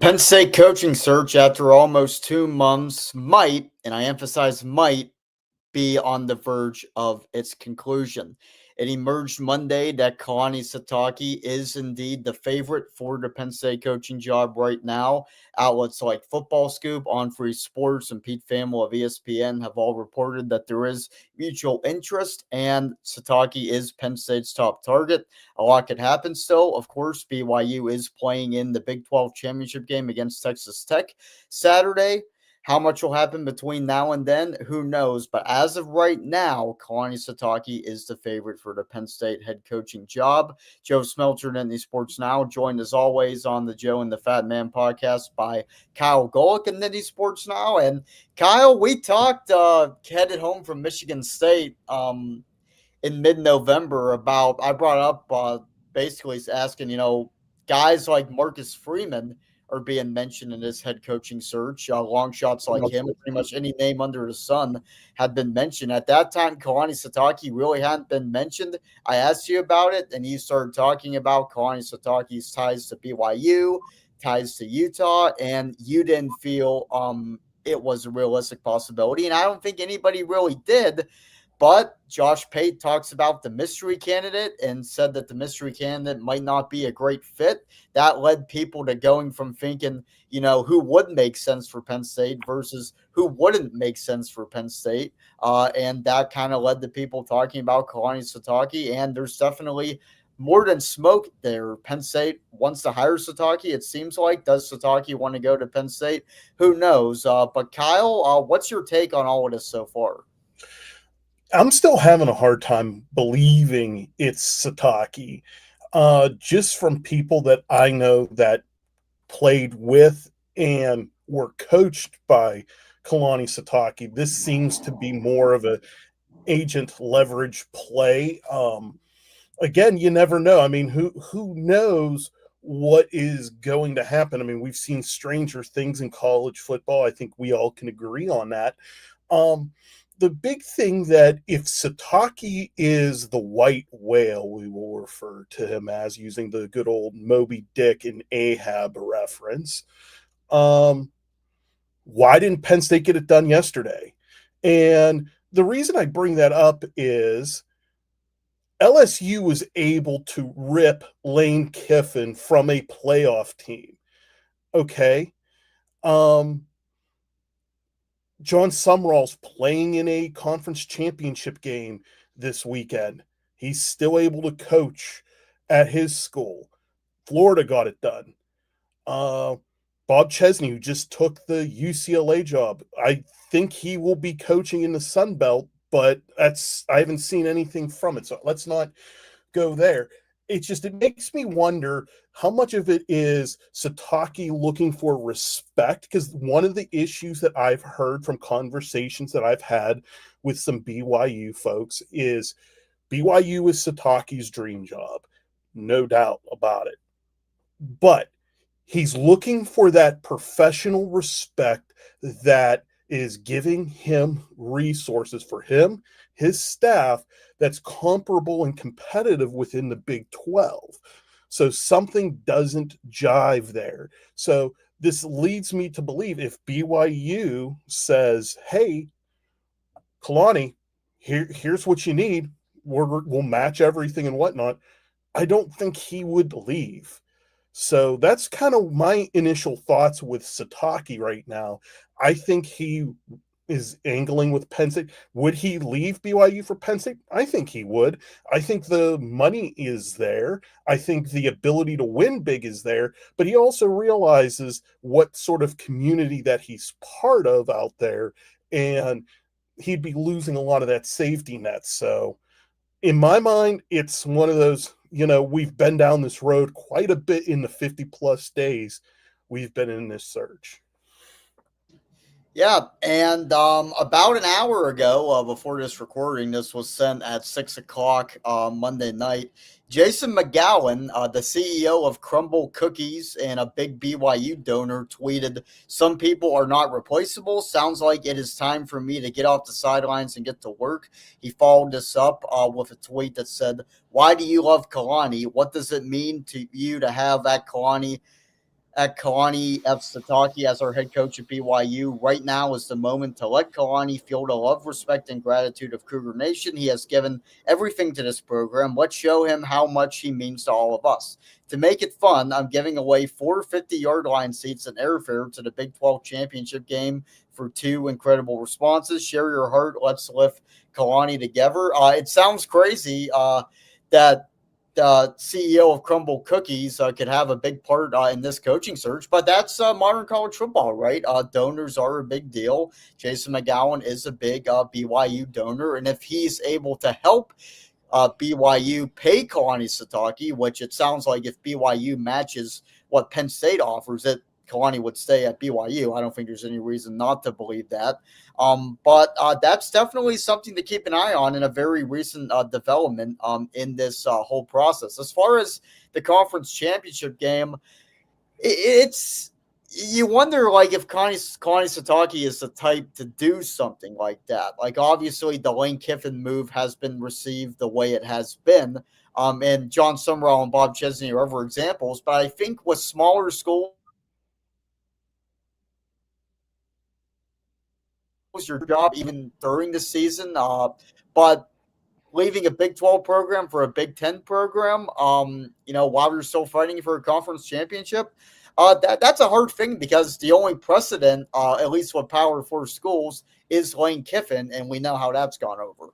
Penn State coaching search after almost 2 months might, and I emphasize might, be on the verge of its conclusion. It emerged Monday that Kalani Sitake is indeed the favorite for the Penn State coaching job right now. Outlets like Football Scoop, On Free Sports, and Pete Thamel of ESPN have all reported that there is mutual interest, and Sitake is Penn State's top target. A lot could happen still. Of course, BYU is playing in the Big 12 championship game against Texas Tech Saturday. How much will happen between now and then? Who knows? But as of right now, Kalani Sitake is the favorite for the Penn State head coaching job. Joe Smelter, Nittany Sports Now, joined as always on the Joe and the Fatman podcast by Kyle Golick and Nittany Sports Now. And Kyle, we talked headed home from Michigan State in mid-November about, I brought up basically asking, guys like Marcus Freeman are being mentioned in this head coaching search. Long shots like him, pretty much any name under the sun had been mentioned. At that time, Kalani Sitake really hadn't been mentioned. I asked you about it, and you started talking about Kalani Sitake's ties to BYU, ties to Utah, and you didn't feel it was a realistic possibility. And I don't think anybody really did. But Josh Pate talks about the mystery candidate and said that the mystery candidate might not be a great fit. That led people to going from thinking, who would make sense for Penn State versus who wouldn't make sense for Penn State. And that kind of led to people talking about Kalani Sitake. And there's definitely more than smoke there. Penn State wants to hire Sitake, it seems like. Does Sitake want to go to Penn State? Who knows? But Kyle, what's your take on all of this so far? I'm still having a hard time believing it's Sitake. Just from people that I know that played with and were coached by Kalani Sitake, this seems to be more of a agent leverage play. Again, you never know. I mean, who knows what is going to happen? I mean, we've seen stranger things in college football. I think we all can agree on that. The big thing that if Sitake is the white whale, we will refer to him as, using the good old Moby Dick and Ahab reference, why didn't Penn State get it done yesterday? And the reason I bring that up is LSU was able to rip Lane Kiffin from a playoff team. Okay. John Sumrall's playing in a conference championship game this weekend. He's still able to coach at his school. Florida got it done. Bob Chesney, who just took the UCLA job, I think he will be coaching in the Sun Belt, but I haven't seen anything from it, so let's not go there. It makes me wonder how much of it is Sitake looking for respect, because one of the issues that I've heard from conversations that I've had with some BYU folks is BYU is Sitake's dream job, no doubt about it. But he's looking for that professional respect that is giving him resources for him, his staff, that's comparable and competitive within the Big 12. So something doesn't jive there. So this leads me to believe if BYU says, hey, Kalani, here's what you need, we'll match everything and whatnot, I don't think he would leave. So that's kind of my initial thoughts with Sitake right now. I think he is angling with Penn State. Would he leave BYU for Penn State? I think he would. I think the money is there. I think the ability to win big is there, but he also realizes what sort of community that he's part of out there, and he'd be losing a lot of that safety net. So in my mind, it's one of those, we've been down this road quite a bit in the 50 plus days we've been in this search. Yeah, and about an hour ago, before this recording, this was sent at 6 o'clock Monday night. Jason McGowan, the CEO of Crumble Cookies and a big BYU donor, tweeted, "Some people are not replaceable. Sounds like it is time for me to get off the sidelines and get to work." He followed this up with a tweet that said, "Why do you love Kalani? What does it mean to you to have that Kalani at Kalani Sitake as our head coach at BYU. Right now is the moment to let Kalani feel the love, respect, and gratitude of Cougar Nation. He has given everything to this program. Let's show him how much he means to all of us. To make it fun, I'm giving away 4 50-yard line seats and airfare to the Big 12 championship game for 2 incredible responses. Share your heart. Let's lift Kalani together. It sounds crazy that CEO of Crumble Cookies could have a big part in this coaching search, but that's modern college football, right? Donors are a big deal. Jason McGowan is a big BYU donor, and if he's able to help BYU pay Kalani Sitake, which it sounds like if BYU matches what Penn State offers, it Kalani would stay at BYU. I don't think there's any reason not to believe that. But that's definitely something to keep an eye on in a very recent development in this whole process. As far as the conference championship game, it's you wonder like if Kalani Sitake is the type to do something like that. Like obviously the Lane Kiffin move has been received the way it has been. And John Summerall and Bob Chesney are other examples, but I think with smaller schools, your job even during the season. But leaving a Big 12 program for a Big 10 program, while you're still fighting for a conference championship, that's a hard thing because the only precedent, at least with Power 4 schools, is Lane Kiffin, and we know how that's gone over.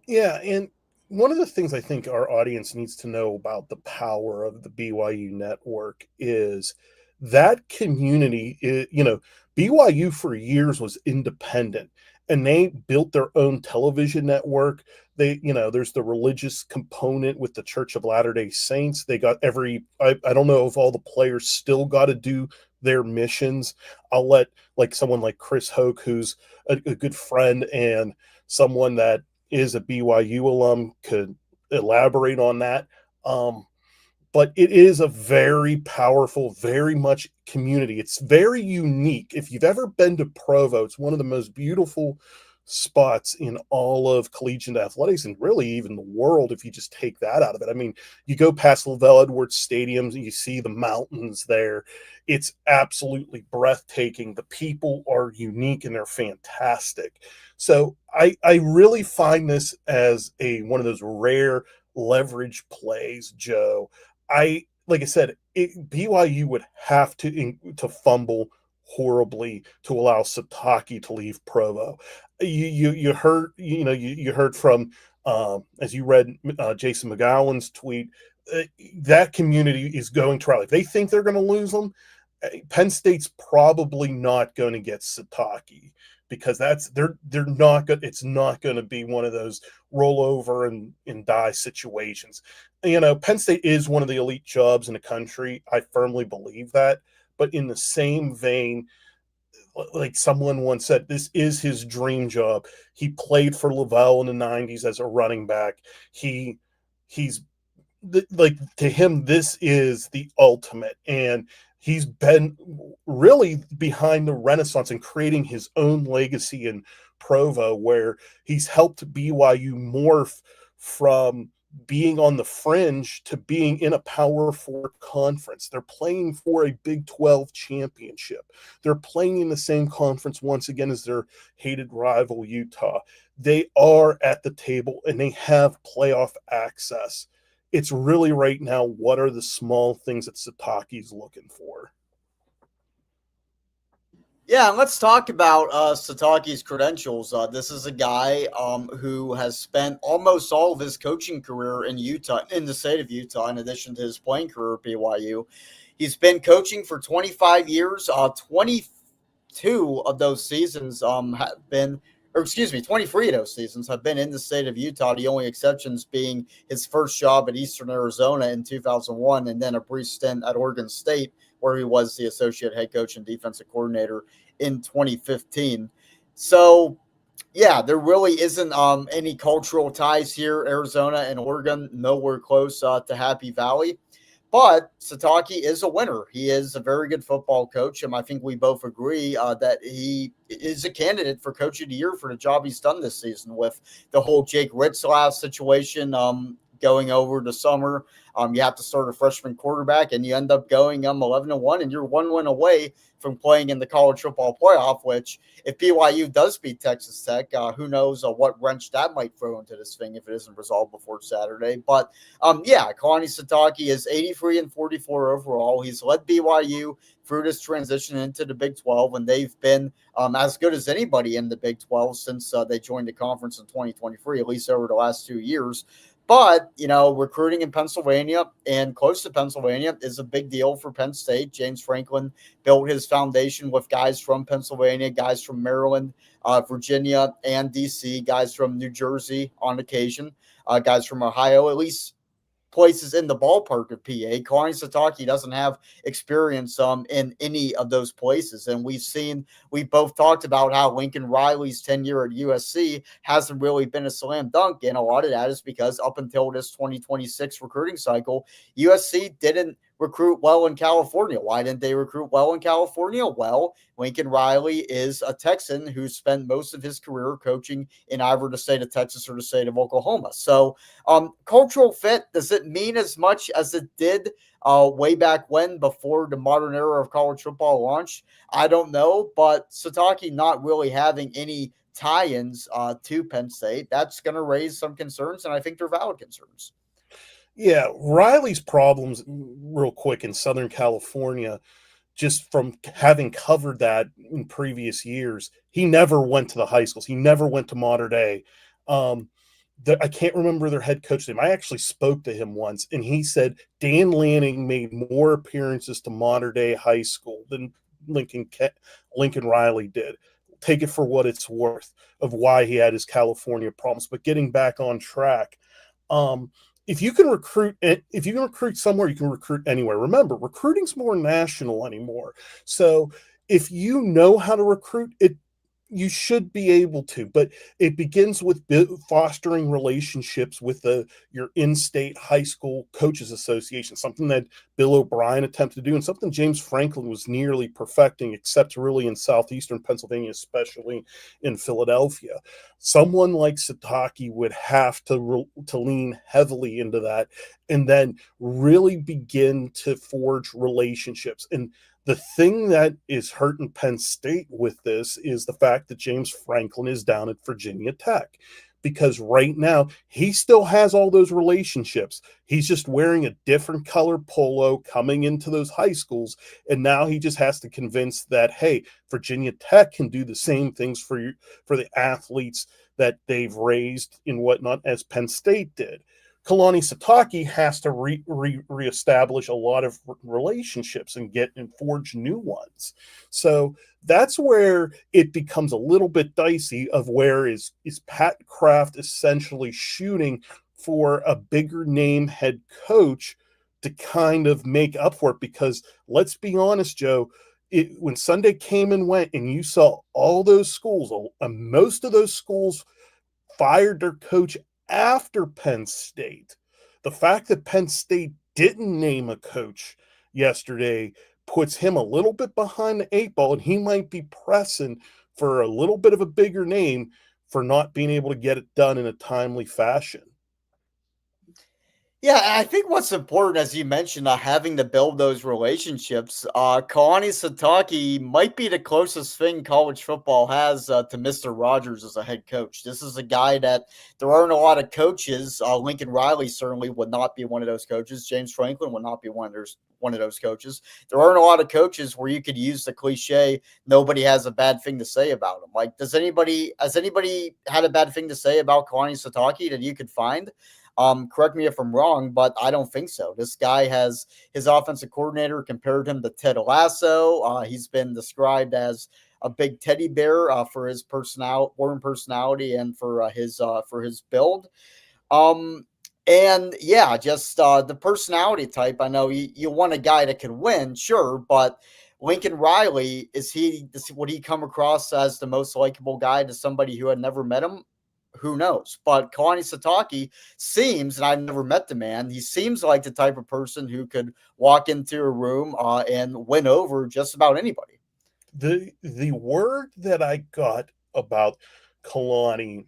Yeah, and one of the things I think our audience needs to know about the power of the BYU network is that community, BYU for years was independent and they built their own television network. There's the religious component with the Church of Latter-day Saints. They got I don't know if all the players still got to do their missions. I'll let like someone like Chris Hoke, who's a good friend and someone that is a BYU alum, could elaborate on that. But it is a very powerful, very much community. It's very unique. If you've ever been to Provo, it's one of the most beautiful spots in all of collegiate athletics and really even the world if you just take that out of it. I mean, you go past Lavelle Edwards Stadium and you see the mountains there. It's absolutely breathtaking. The people are unique and they're fantastic. So I really find this as one of those rare leverage plays, Joe. Like I said, BYU would have to fumble horribly to allow Sitake to leave Provo. You heard from as you read Jason McGowan's tweet, that community is going to rally. If they think they're going to lose them, Penn State's probably not going to get Sitake because they're not good. It's not going to be one of those roll over and die situations. Penn State is one of the elite jobs in the country. I firmly believe that. But in the same vein, like someone once said, this is his dream job. He played for Lavelle in the 90s as a running back. He's like, to him, this is the ultimate. And he's been really behind the Renaissance and creating his own legacy in Provo, where he's helped BYU morph from being on the fringe to being in a Power 4 conference. They're playing for a Big 12 championship. They're playing in the same conference once again as their hated rival Utah. They are at the table and they have playoff access. It's really right now, what are the small things that Sitake's looking for? Yeah, and let's talk about Sitake's credentials. This is a guy who has spent almost all of his coaching career in Utah, in the state of Utah, in addition to his playing career at BYU. He's been coaching for 25 years. 22 of those seasons have been, or excuse me, 23 of those seasons have been in the state of Utah. The only exceptions being his first job at Eastern Arizona in 2001, and then a brief stint at Oregon State, where he was the associate head coach and defensive coordinator in 2015. So, yeah, there really isn't any cultural ties here. Arizona and Oregon, nowhere close to Happy Valley. But Sitake is a winner. He is a very good football coach, and I think we both agree that he is a candidate for Coach of the Year for the job he's done this season with the whole Jake Ritzlaff situation. going over the summer. You have to start a freshman quarterback, and you end up going 11-1, and you're 1 win away from playing in the college football playoff. Which, if BYU does beat Texas Tech, who knows what wrench that might throw into this thing if it isn't resolved before Saturday. But yeah, Kalani Sitake is 83-44 overall. He's led BYU through this transition into the Big 12, and they've been as good as anybody in the Big 12 since they joined the conference in 2023, at least over the last 2 years. But, recruiting in Pennsylvania and close to Pennsylvania is a big deal for Penn State. James Franklin built his foundation with guys from Pennsylvania, guys from Maryland, Virginia, and D.C., guys from New Jersey on occasion, guys from Ohio, at least places in the ballpark of PA. Kalani Sitake doesn't have experience in any of those places. And we both talked about how Lincoln Riley's tenure at USC hasn't really been a slam dunk. And a lot of that is because up until this 2026 recruiting cycle, USC didn't recruit well in California. Why didn't they recruit well in California? Well, Lincoln Riley is a Texan who spent most of his career coaching in either the state of Texas or the state of Oklahoma. So cultural fit, does it mean as much as it did way back when before the modern era of college football launched? I don't know, but Sitake not really having any tie-ins to Penn State, that's going to raise some concerns, and I think they're valid concerns. Yeah, Riley's problems, real quick, in Southern California, just from having covered that in previous years, he never went to the high schools. He never went to Mater Dei. I can't remember their head coach name. I actually spoke to him once, and he said Dan Lanning made more appearances to Mater Dei High School than Lincoln Riley did. Take it for what it's worth of why he had his California problems. But getting back on track, if you can recruit somewhere, you can recruit anywhere. Remember, recruiting's more national anymore. So if you know how to recruit it, you should be able to, but it begins with fostering relationships with your in-state high school coaches association, something that Bill O'Brien attempted to do and something James Franklin was nearly perfecting, except really in southeastern Pennsylvania, especially in Philadelphia. Someone like Sitake would have to lean heavily into that and then really begin to forge relationships. And the thing that is hurting Penn State with this is the fact that James Franklin is down at Virginia Tech, because right now he still has all those relationships. He's just wearing a different color polo coming into those high schools. And now he just has to convince that, hey, Virginia Tech can do the same things for the athletes that they've raised and whatnot as Penn State did. Kalani Sitake has to reestablish a lot of relationships and forge new ones. So that's where it becomes a little bit dicey of where is Pat Kraft essentially shooting for a bigger name head coach to kind of make up for it. Because let's be honest, Joe, when Sunday came and went and you saw all those schools, most of those schools fired their coach after Penn State. The fact that Penn State didn't name a coach yesterday puts him a little bit behind the eight ball, and he might be pressing for a little bit of a bigger name for not being able to get it done in a timely fashion. Yeah, I think what's important, as you mentioned, having to build those relationships. Kalani Sitake might be the closest thing college football has to Mr. Rogers as a head coach. This is a guy that there aren't a lot of coaches. Lincoln Riley certainly would not be one of those coaches. James Franklin would not be one of those coaches. There aren't a lot of coaches where you could use the cliche, nobody has a bad thing to say about him. Like, has anybody had a bad thing to say about Kalani Sitake that you could find? Correct me if I'm wrong, but I don't think so. This guy has his offensive coordinator compared him to Ted Lasso. He's been described as a big teddy bear for his personality and for his build. And yeah, just the personality type. I know you want a guy that can win, sure, but Lincoln Riley, would he come across as the most likable guy to somebody who had never met him? Who knows? But Kalani Sitake seems, and I've never met the man, he seems like the type of person who could walk into a room and win over just about anybody. The word that I got about Kalani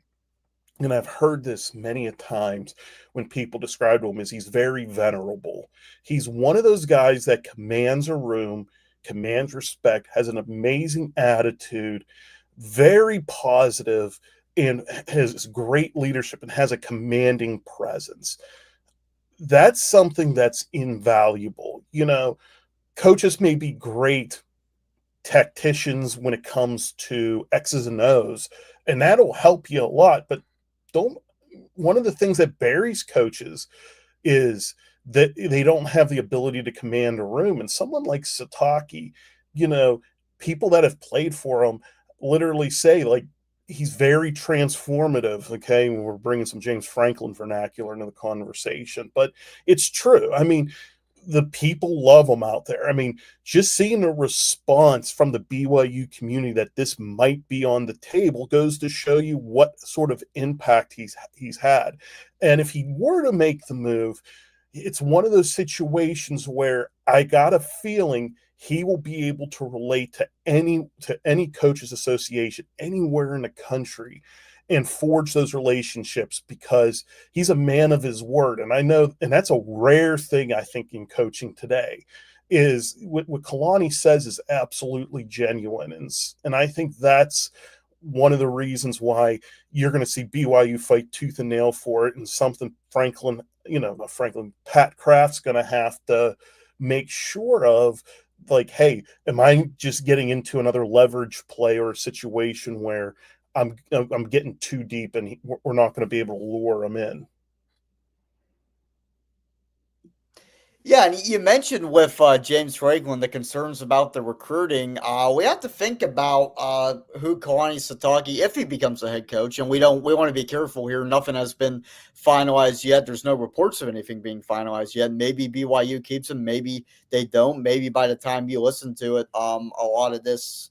and I've heard this many a times when people describe him as he's very venerable. He's one of those guys that commands a room, commands respect, has an amazing attitude, very positive, and has great leadership and has a commanding presence. That's something that's invaluable. Coaches may be great tacticians when it comes to X's and O's, and that'll help you a lot. But don't one of the things that buries coaches is that they don't have the ability to command a room. And someone like Sitake, you know, people that have played for him literally say, like, he's very transformative. Okay. We're bringing some James Franklin vernacular into the conversation, but it's true. I mean, the people love him out there. I mean, just seeing a response from the BYU community that this might be on the table goes to show you what sort of impact he's had. And if he were to make the move, it's one of those situations where I got a feeling he will be able to relate to any coaches association anywhere in the country and forge those relationships because he's a man of his word. And I know, and that's a rare thing, I think, in coaching today, is what Kalani says is absolutely genuine. And I think that's one of the reasons why you're going to see BYU fight tooth and nail for it, and something Pat Kraft's going to have to make sure of, like, hey, am I just getting into another leverage play or a situation where I'm getting too deep and we're not going to be able to lure him in? Yeah, and you mentioned with James Franklin the concerns about the recruiting. We have to think about who Kalani Sitake, if he becomes a head coach, and we want to be careful here. Nothing has been finalized yet. There's no reports of anything being finalized yet. Maybe BYU keeps him, maybe they don't. Maybe by the time you listen to it, a lot of this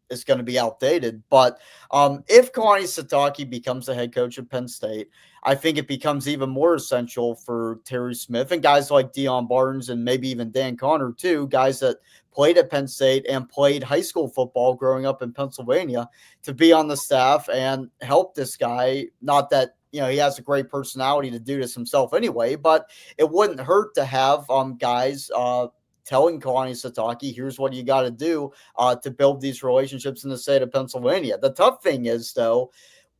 is going to be outdated. But if Kalani Sitake becomes the head coach of Penn State, I think it becomes even more essential for Terry Smith and guys like Deion Barnes and maybe even Dan Connor too, guys that played at Penn State and played high school football growing up in Pennsylvania, to be on the staff and help this guy. Not that he has a great personality to do this himself anyway, but it wouldn't hurt to have guys telling Kalani Sitake, here's what you got to do to build these relationships in the state of Pennsylvania. The tough thing is, though,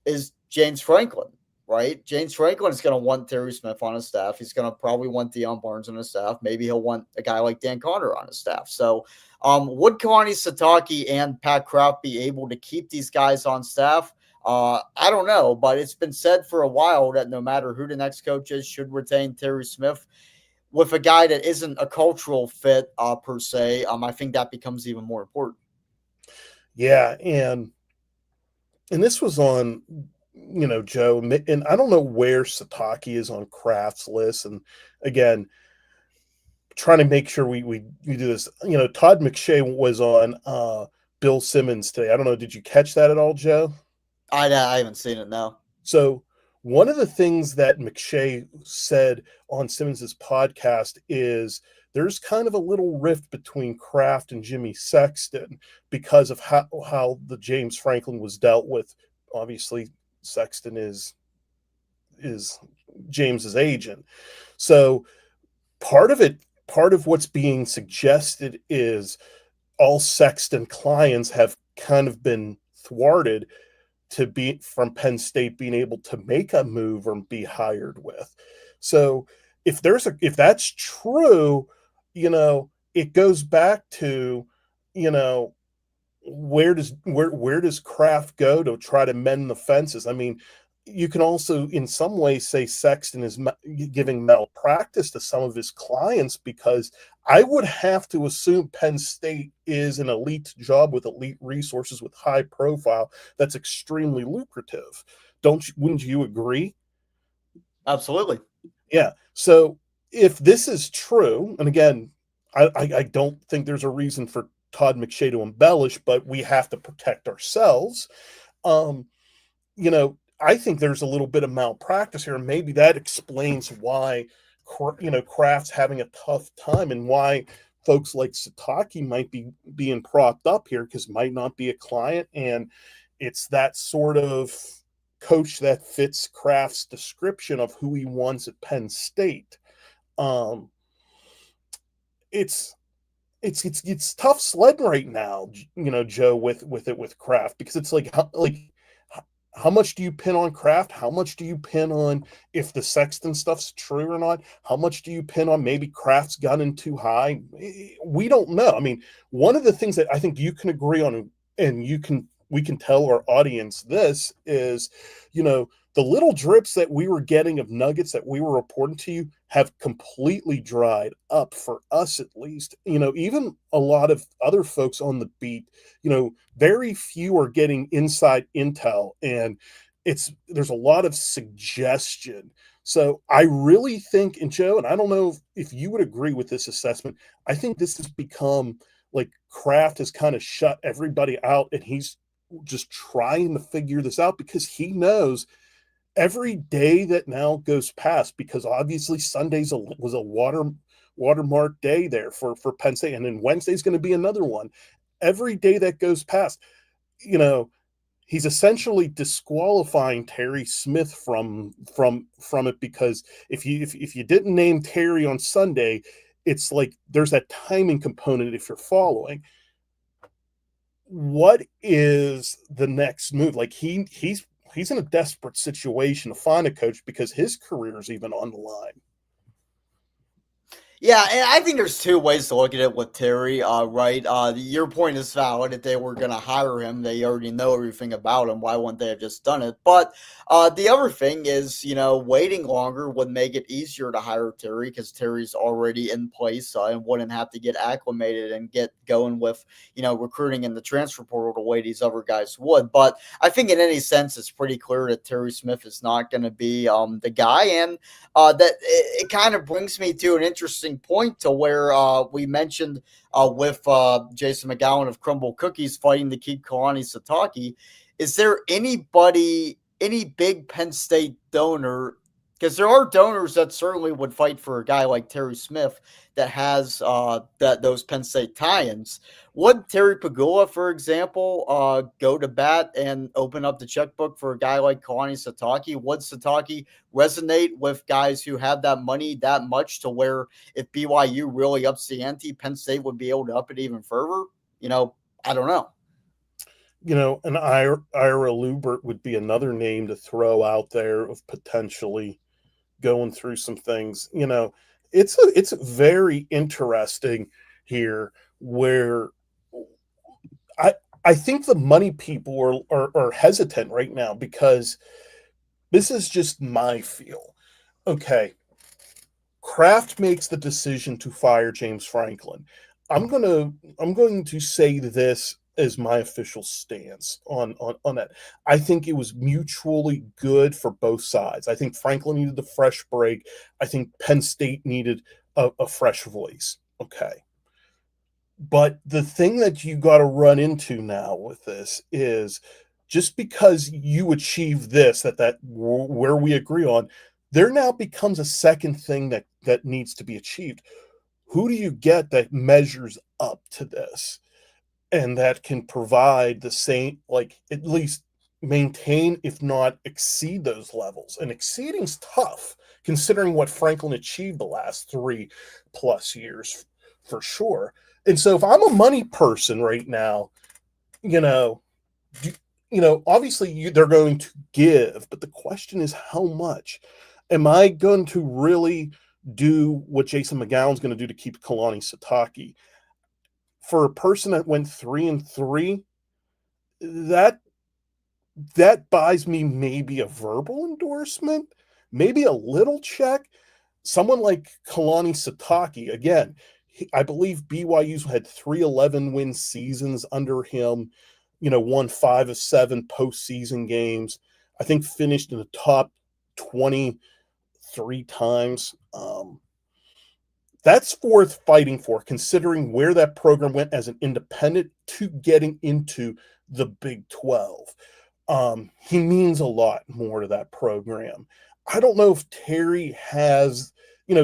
is James Franklin. Right? James Franklin is going to want Terry Smith on his staff. He's going to probably want Deion Barnes on his staff. Maybe he'll want a guy like Dan Connor on his staff. So would Kalani Sitake and Pat Kraft be able to keep these guys on staff? I don't know, but it's been said for a while that no matter who the next coach is, should retain Terry Smith. With a guy that isn't a cultural fit per se, I think that becomes even more important. Yeah, and this was on, Joe, and I don't know where Sitake is on Kraft's list. And again, trying to make sure we do this. Todd McShay was on Bill Simmons today. I don't know. Did you catch that at all, Joe? I haven't seen it, no. So one of the things that McShay said on Simmons's podcast is there's kind of a little rift between Kraft and Jimmy Sexton because of how the James Franklin was dealt with. Obviously, Sexton is James's agent. So part of what's being suggested is all Sexton clients have kind of been thwarted to be from Penn State being able to make a move or be hired with. So if that's true, it goes back to, where does Kraft go to try to mend the fences? I mean, you can also in some ways say Sexton is giving malpractice to some of his clients, because I would have to assume Penn State is an elite job with elite resources with high profile that's extremely lucrative. Wouldn't you agree? Absolutely. Yeah. So if this is true, and again, I don't think there's a reason for Todd McShay to embellish, but we have to protect ourselves. I think there's a little bit of malpractice here. And maybe that explains why, Kraft's having a tough time and why folks like Sitake might be being propped up here, because might not be a client. And it's that sort of coach that fits Kraft's description of who he wants at Penn State. Um, it's tough sledding right now, Joe, with Kraft, because it's like how much do you pin on Kraft? How much do you pin on if the Sexton stuff's true or not? How much do you pin on maybe Kraft's gunning too high? We don't know. I mean, one of the things that I think you can agree on, and we can tell our audience this is, the little drips that we were getting of nuggets that we were reporting to you have completely dried up, for us at least. Even a lot of other folks on the beat, very few are getting inside intel, and there's a lot of suggestion. So I really think, and Joe, and I don't know if you would agree with this assessment, I think this has become like Kraft has kind of shut everybody out, and he's just trying to figure this out, because he knows every day that now goes past, because obviously Sundays was a watermark day there for Penn State, and then Wednesday's going to be another one. Every day that goes past, he's essentially disqualifying Terry Smith from it, because if you didn't name Terry on Sunday, it's like there's that timing component if you're following. What is the next move? Like he's in a desperate situation to find a coach, because his career is even on the line. Yeah, and I think there's two ways to look at it with Terry, right? Your point is valid. If they were going to hire him, they already know everything about him. Why wouldn't they have just done it? But the other thing is, waiting longer would make it easier to hire Terry, because Terry's already in place and wouldn't have to get acclimated and get going with, recruiting in the transfer portal the way these other guys would. But I think in any sense, it's pretty clear that Terry Smith is not going to be the guy. And that it kind of brings me to an interesting point to where we mentioned with Jason McGowan of Crumble Cookies fighting to keep Kalani Sitake. Is there any big Penn State donor? Because there are donors that certainly would fight for a guy like Terry Smith that has those Penn State tie-ins. Would Terry Pagula, for example, go to bat and open up the checkbook for a guy like Kalani Sitake? Would Sitake resonate with guys who have that money that much to where if BYU really ups the ante, Penn State would be able to up it even further? I don't know. An Ira Lubert would be another name to throw out there of potentially going through some things. It's very interesting here, where I think the money people are hesitant right now, because this is just my feel. Okay, Kraft makes the decision to fire James Franklin. I'm going to say this as my official stance on that. I think it was mutually good for both sides. I think Franklin needed the fresh break. I think Penn State needed a fresh voice. Okay. But the thing that you got to run into now with this is, just because you achieve this, that where we agree on, there now becomes a second thing that needs to be achieved. Who do you get that measures up to this, and that can provide the same, like at least maintain, if not exceed those levels? And exceeding's tough, considering what Franklin achieved the last 3+ years, for sure. And so if I'm a money person right now, obviously they're going to give, but the question is how much. Am I going to really do what Jason McGowan's going to do to keep Kalani Sitake? For a person that went 3-3, that buys me maybe a verbal endorsement, maybe a little check. Someone like Kalani Sitake, again, I believe BYU's had 3 11-win seasons under him, won 5 of 7 postseason games. I think finished in the top 20 3 times. That's worth fighting for, considering where that program went as an independent to getting into the Big 12. He means a lot more to that program. I don't know if Terry has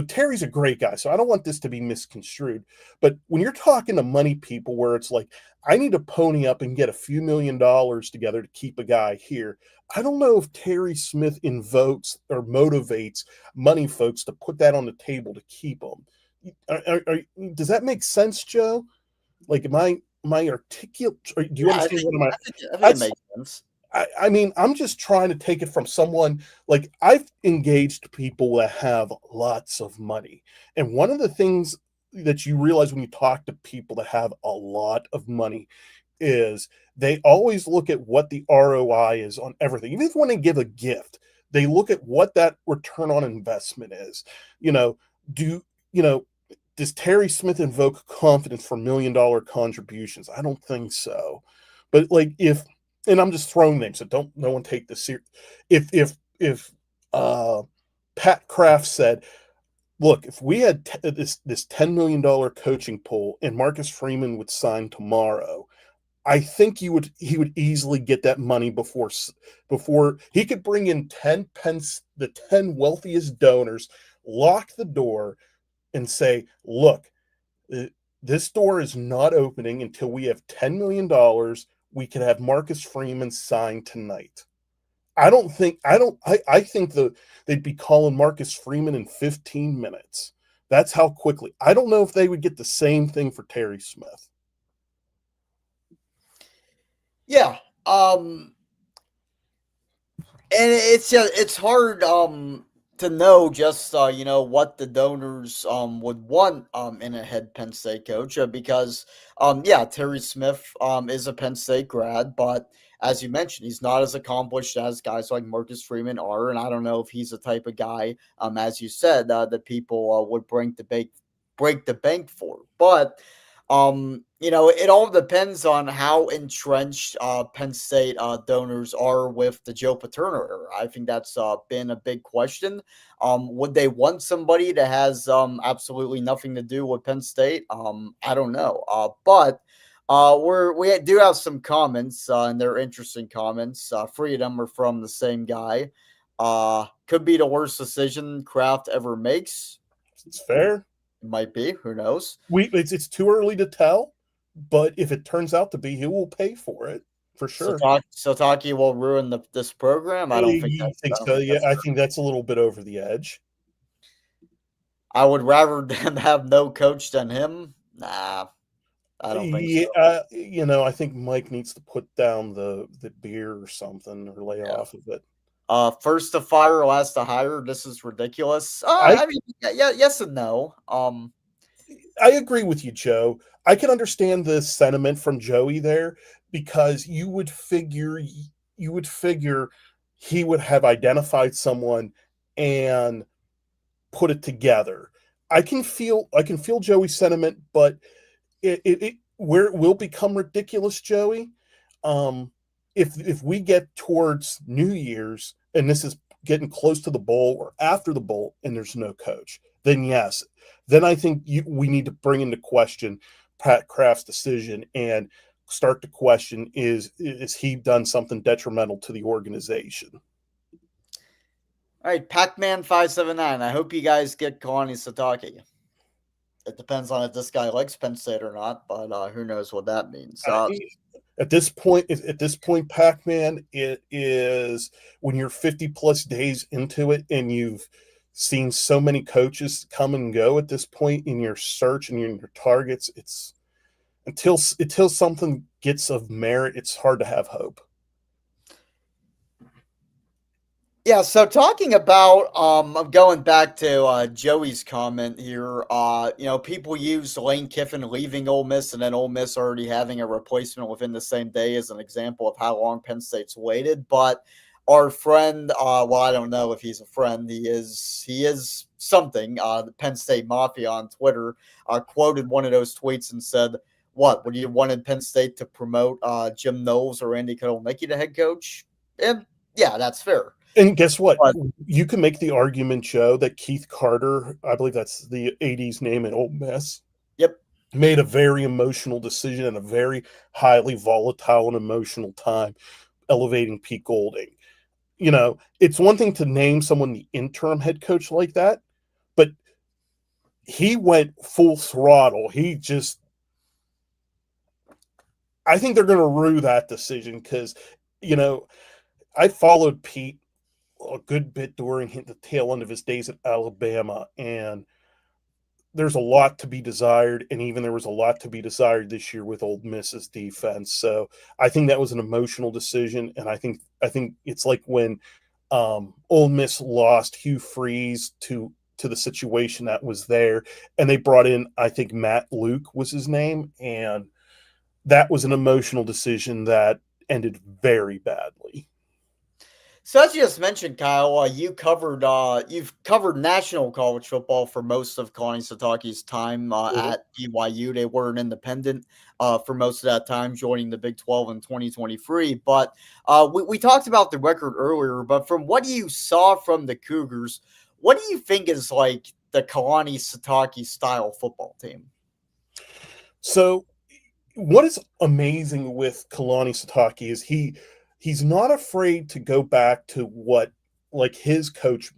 Terry's a great guy, so I don't want this to be misconstrued. But when you're talking to money people where it's like, I need to pony up and get a few $1,000,000 together to keep a guy here, I don't know if Terry Smith invokes or motivates money folks to put that on the table to keep them. Does that make sense, Joe? Like, am I articulate? Do you Yeah, understand what am I think it that's makes sense. I mean, I'm just trying to take it from someone like I've engaged people that have lots of money. And one of the things that you realize when you talk to people that have a lot of money is they always look at what the ROI is on everything. Even if when they give a gift, they look at what that return on investment is. You know, do you know, does Terry Smith invoke confidence for $1,000,000 contributions? I don't think so. But like if and I'm just throwing names, so don't no one take this serious. If Pat Kraft said, "Look, if we had this $10,000,000 coaching pool and Marcus Freeman would sign tomorrow, I think he would easily get that money before he could bring in 10 pence, the 10 wealthiest donors, lock the door, and say, look, this door is not opening until we have $10,000,000. We could have Marcus Freeman sign tonight." I think they'd be calling Marcus Freeman in 15 minutes. That's how quickly. I don't know if they would get the same thing for Terry Smith. Yeah. And it's hard to know just what the donors would want in a head Penn State coach because yeah, Terry Smith is a Penn State grad, but as you mentioned, he's not as accomplished as guys like Marcus Freeman are, and I don't know if he's the type of guy as you said that people would break the bank for. But it all depends on how entrenched Penn State donors are with the Joe Paterno era. I think that's been a big question. Would they want somebody that has absolutely nothing to do with Penn State? I don't know. But we do have some comments, and they're interesting comments. Three of them are from the same guy. Could be the worst decision Kraft ever makes. It's fair. Might be. Who knows? It's too early to tell, but if it turns out to be, he will pay for it for sure. Sitake will ruin this program. I don't think You that's. think I don't so? think Yeah, that's I true. think that's a little bit over the edge. I would rather them have no coach than him. Nah, I don't think so. Yeah, I think Mike needs to put down the beer or something or lay Yeah. off of it. First to fire, last to hire. This is ridiculous. I I mean, yeah, yes and no. I agree with you, Joe. I can understand the sentiment from Joey there because you would figure he would have identified someone and put it together. I can feel Joey's sentiment, but it where it will become ridiculous, Joey. Um, if we get towards New Year's and this is getting close to the bowl or after the bowl and there's no coach, then yes, then I think we need to bring into question Pat Kraft's decision and start to question is he done something detrimental to the organization? All right, Pac-Man 579. I hope you guys get Kalani Sitake. It depends on if this guy likes Penn State or not, but who knows what that means. At this point, Pac-Man, it is when you're 50 plus days into it and you've seen so many coaches come and go at this point in your search and in your targets. It's until something gets of merit, it's hard to have hope. Yeah, so talking about going back to Joey's comment here, people use Lane Kiffin leaving Ole Miss and then Ole Miss already having a replacement within the same day as an example of how long Penn State's waited. But our friend, well, I don't know if he's a friend, he is something. The Penn State Mafia on Twitter quoted one of those tweets and said, "What would you wanted Penn State to promote Jim Knowles or Andy Kotelnicki to head coach?" And yeah, that's fair. And guess what? But You can make the argument, Joe, that Keith Carter, I believe that's the '80s name at Ole Miss, yep. made a very emotional decision in a very highly volatile and emotional time, elevating Pete Golding. It's one thing to name someone the interim head coach like that, but he went full throttle. I think they're going to rue that decision because, you know, I followed Pete a good bit during the tail end of his days at Alabama, and there's a lot to be desired, and even there was a lot to be desired this year with Ole Miss's defense. So I think that was an emotional decision, and I think it's like when Ole Miss lost Hugh Freeze to the situation that was there, and they brought in, I think, Matt Luke was his name, and that was an emotional decision that ended very badly. So as you just mentioned, Kyle, you've covered national college football for most of Kalani Sitake's time Mhm. at BYU. They were an independent for most of that time, joining the Big 12 in 2023. But we talked about the record earlier, but from what you saw from the Cougars, what do you think is like the Kalani Sitake style football team? So what is amazing with Kalani Sitake is he's not afraid to go back to what like his coach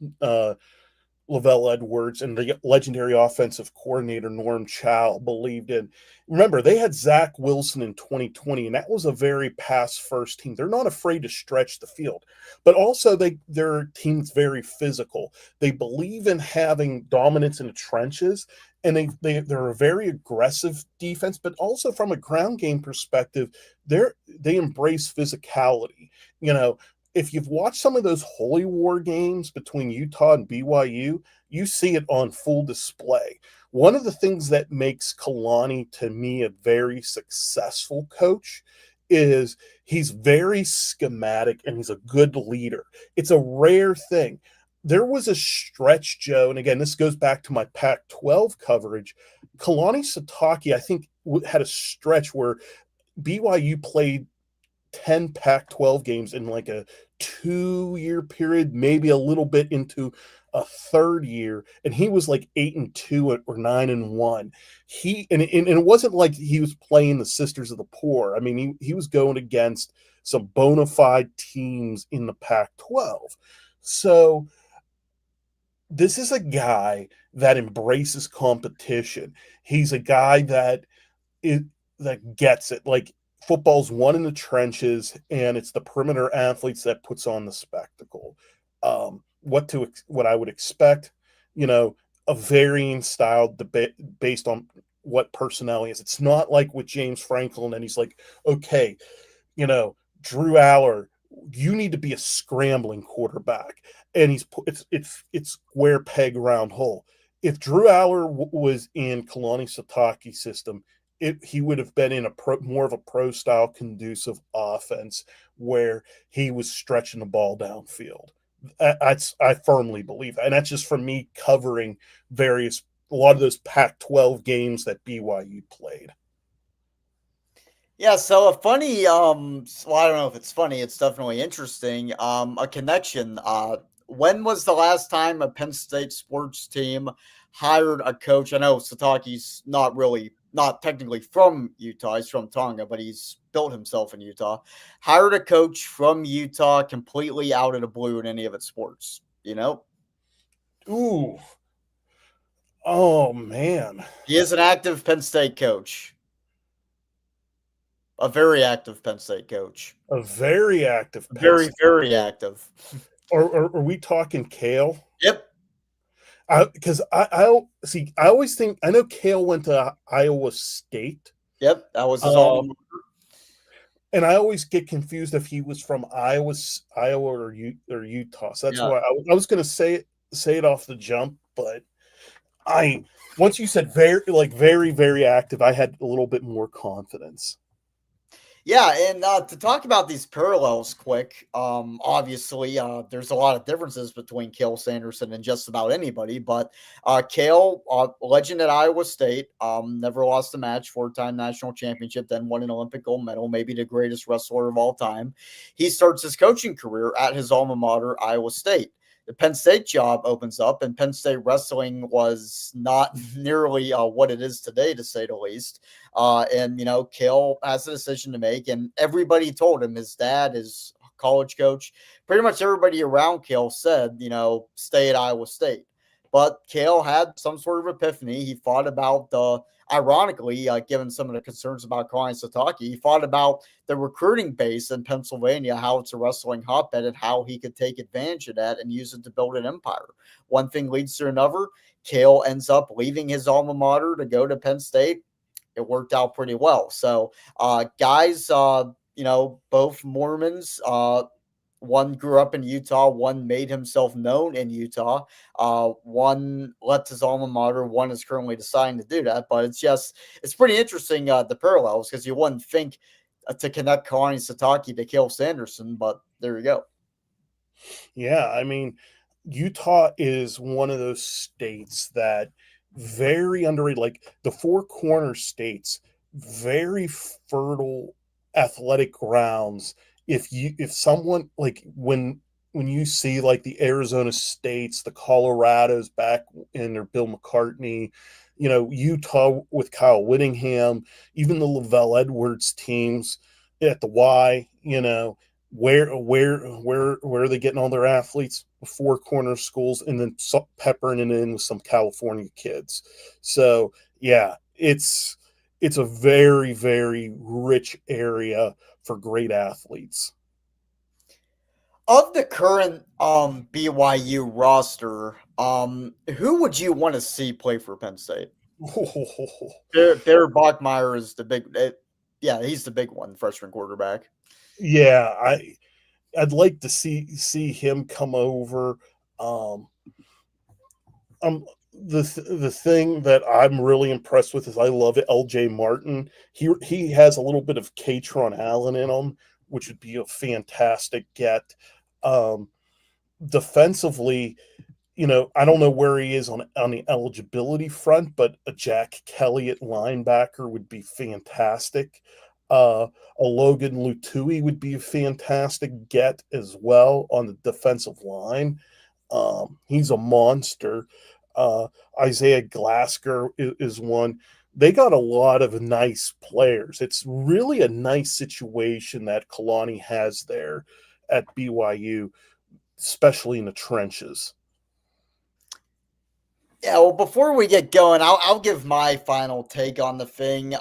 Lavelle Edwards and the legendary offensive coordinator Norm Chow believed in. Remember, they had Zach Wilson in 2020, and that was a very pass first team. They're not afraid to stretch the field, but also their team's very physical. They believe in having dominance in the trenches, and they're a very aggressive defense, but also from a ground game perspective, they embrace physicality. You know, if you've watched some of those Holy War games between Utah and BYU, you see it on full display. One of the things that makes Kalani to me a very successful coach is he's very schematic and he's a good leader. It's a rare thing. There was a stretch, Joe, and again, this goes back to my Pac 12 coverage. Kalani Sitake, I think, had a stretch where BYU played 10 Pac 12 games in like a 2 year period, maybe a little bit into a third year. And he was like 8-2 or 9-1. And it wasn't like he was playing the Sisters of the Poor. I mean, he was going against some bona fide teams in the Pac 12. So this is a guy that embraces competition. He's a guy that gets it. Like football's won in the trenches, and it's the perimeter athletes that puts on the spectacle. What I would expect, you know, a varying style debate based on what personnel he is. It's not like with James Franklin, and he's like, okay, you know, Drew Aller, you need to be a scrambling quarterback, and it's square peg round hole. If Drew Aller was in Kalani Sitake's system, he would have been in more of a pro style conducive offense where he was stretching the ball downfield. I firmly believe that, and that's just from me covering a lot of those Pac-12 games that BYU played. Yeah, so a funny, well, I don't know if it's funny, it's definitely interesting. A connection. When was the last time a Penn State sports team hired a coach? I know Satake's not technically from Utah, he's from Tonga, but he's built himself in Utah. Hired a coach from Utah completely out of the blue in any of its sports, you know? Ooh, oh man, He is an active Penn State coach, a very active Penn State coach. a very active Penn Very, State. very active. Are we talking Kale? Yep. Because I see. I always think I know Kale went to Iowa State, Yep, that was his alma um, mater. and I always get confused if he was from Iowa or Utah. So that's Yeah. why I was going to say it off the jump, but I once you said very very active, I had a little bit more confidence. Yeah, and to talk about these parallels quick, obviously, there's a lot of differences between Cale Sanderson and just about anybody, but Cale, legend at Iowa State, never lost a match, four-time national championship, then won an Olympic gold medal, maybe the greatest wrestler of all time. He starts his coaching career at his alma mater, Iowa State. The Penn State job opens up, and Penn State wrestling was not nearly what it is today, to say the least. And, you know, Kale has a decision to make, and everybody told him, his dad, his college coach, pretty much everybody around Kale said, you know, stay at Iowa State. But Kale had some sort of epiphany. He thought about ironically, given some of the concerns about Kalani Sitake, he thought about the recruiting base in Pennsylvania, how it's a wrestling hotbed, and how he could take advantage of that and use it to build an empire. One thing leads to another. Kale ends up leaving his alma mater to go to Penn State. It worked out pretty well. So, guys, both Mormons, one grew up in Utah, one made himself known in Utah. One left his alma mater, one is currently deciding to do that. But it's pretty interesting, the parallels, because you wouldn't think to connect Kalani Sitake to Cale Sanderson, but there you go. Yeah, I mean, Utah is one of those states that very underrated, like the Four Corner states, very fertile athletic grounds. If someone like when you see like the Arizona States, the Colorados back in their Bill McCartney, Utah with Kyle Whittingham, even the Lavelle Edwards teams at the Y, where are they getting all their athletes? Four corner schools, and then peppering it in with some California kids. So yeah, it's a very, very rich area for great athletes. Of the current BYU roster, who would you want to see play for Penn State? Barrett Bachmeyer is the big, yeah, he's the big one, freshman quarterback. Yeah, I'd like to see him come over. Um, the thing that I'm really impressed with is I love it. LJ Martin. He has a little bit of Katron Allen in him, which would be a fantastic get. Um, Defensively, I don't know where he is on the eligibility front, but a Jack Kelly at linebacker would be fantastic. A Logan Lutui would be a fantastic get as well on the defensive line. He's a monster. Isaiah Glasker is one. They got a lot of nice players. It's really a nice situation that Kalani has there at BYU, especially in the trenches. Yeah, well, before we get going, I'll give my final take on the thing.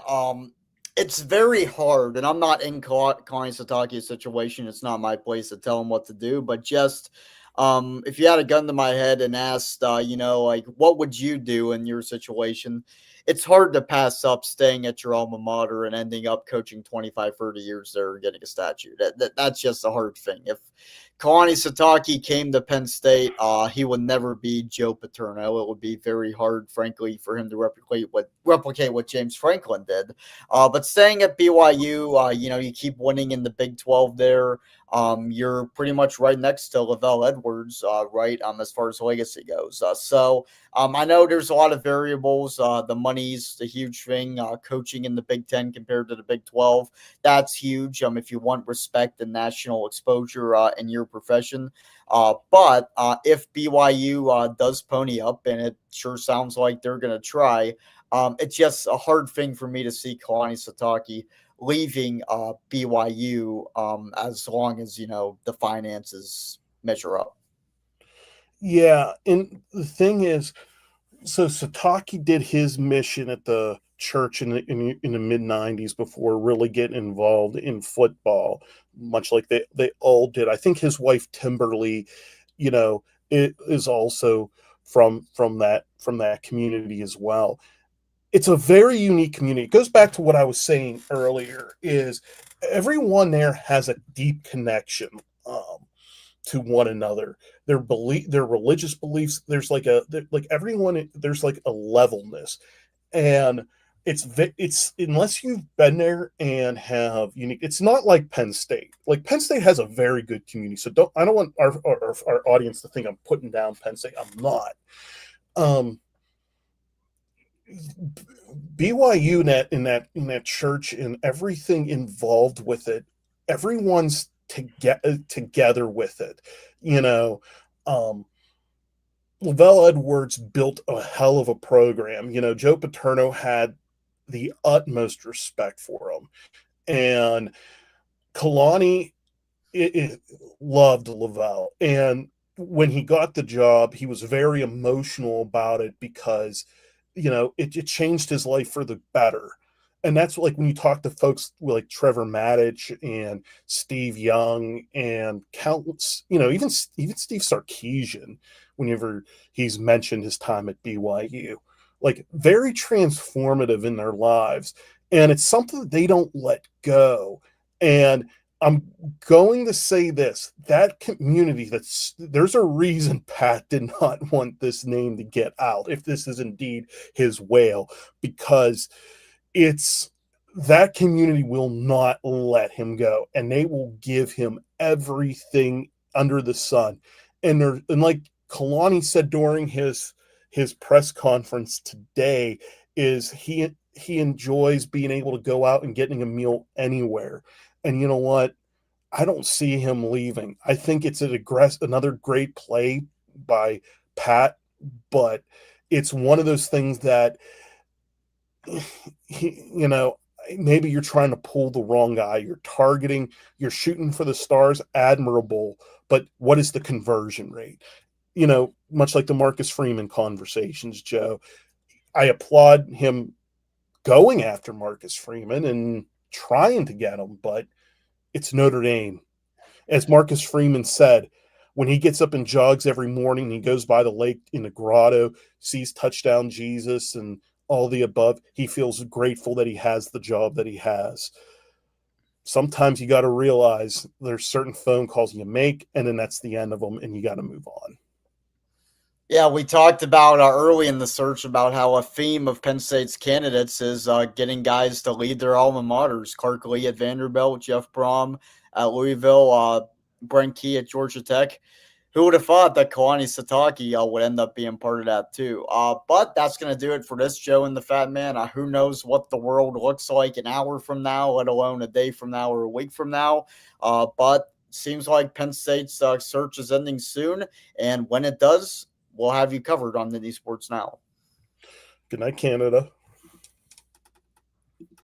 It's very hard, and I'm not in Kalani Sitake's situation. It's not my place to tell him what to do, but just if you had a gun to my head and asked, like, what would you do in your situation? It's hard to pass up staying at your alma mater and ending up coaching 25, 30 years there and getting a statue. That's just a hard thing. If Kalani Sitake came to Penn State, he would never be Joe Paterno. It would be very hard, frankly, for him to replicate what James Franklin did. But staying at BYU, you keep winning in the Big 12 there. You're pretty much right next to Lavelle Edwards, right? As far as legacy goes. I know there's a lot of variables. The money's the huge thing. Coaching in the Big 10 compared to the Big 12, that's huge. If you want respect and national exposure in your profession. But if BYU does pony up, and it sure sounds like they're going to try, it's just a hard thing for me to see Kalani Sitake leaving BYU as long as, the finances measure up. Yeah, and the thing is, so Sataki did his mission at the church in the mid '90s before really getting involved in football, much like they all did. I think his wife Timberly, it is also from that community as well. It's a very unique community. It goes back to what I was saying earlier: is everyone there has a deep connection. To one another, their religious beliefs, there's like everyone, there's like a levelness, and it's unless you've been there and have unique, it's not like Penn State. Like Penn State has a very good community, so I don't want our audience to think I'm putting down Penn State. I'm not. BYU in that church and everything involved with it, everyone's together with it. Lavelle Edwards built a hell of a program. Joe Paterno had the utmost respect for him, and Kalani it loved Lavelle, and when he got the job, he was very emotional about it because, it changed his life for the better. And that's like when you talk to folks like Trevor Maddich and Steve Young and countless, even Steve Sarkisian, whenever he's mentioned his time at BYU, like very transformative in their lives. And it's something that they don't let go. And I'm going to say this, that community, there's a reason Pat did not want this name to get out, if this is indeed his whale, because it's that community will not let him go, and they will give him everything under the sun. And like Kalani said during his press conference today, is he enjoys being able to go out and getting a meal anywhere. And you know what? I don't see him leaving. I think it's another great play by Pat, but it's one of those things that maybe you're trying to pull the wrong guy. You're shooting for the stars, admirable, but what is the conversion rate? Much like the Marcus Freeman conversations, Joe. I applaud him going after Marcus Freeman and trying to get him, but it's Notre Dame. As Marcus Freeman said, when he gets up and jogs every morning, he goes by the lake in the grotto, sees touchdown Jesus and all the above, he feels grateful that he has the job that he has. Sometimes you got to realize there's certain phone calls you make, and then that's the end of them, and you got to move on. Yeah, we talked about early in the search about how a theme of Penn State's candidates is getting guys to lead their alma maters. Clark Lee at Vanderbilt, Jeff Brom at Louisville, Brent Key at Georgia Tech. Who would have thought that Kalani Sitake would end up being part of that too? But that's going to do it for this Joe and the Fat Man. Who knows what the world looks like an hour from now, let alone a day from now or a week from now. But seems like Penn State's search is ending soon. And when it does, we'll have you covered on Nitty Sports Now. Good night, Canada.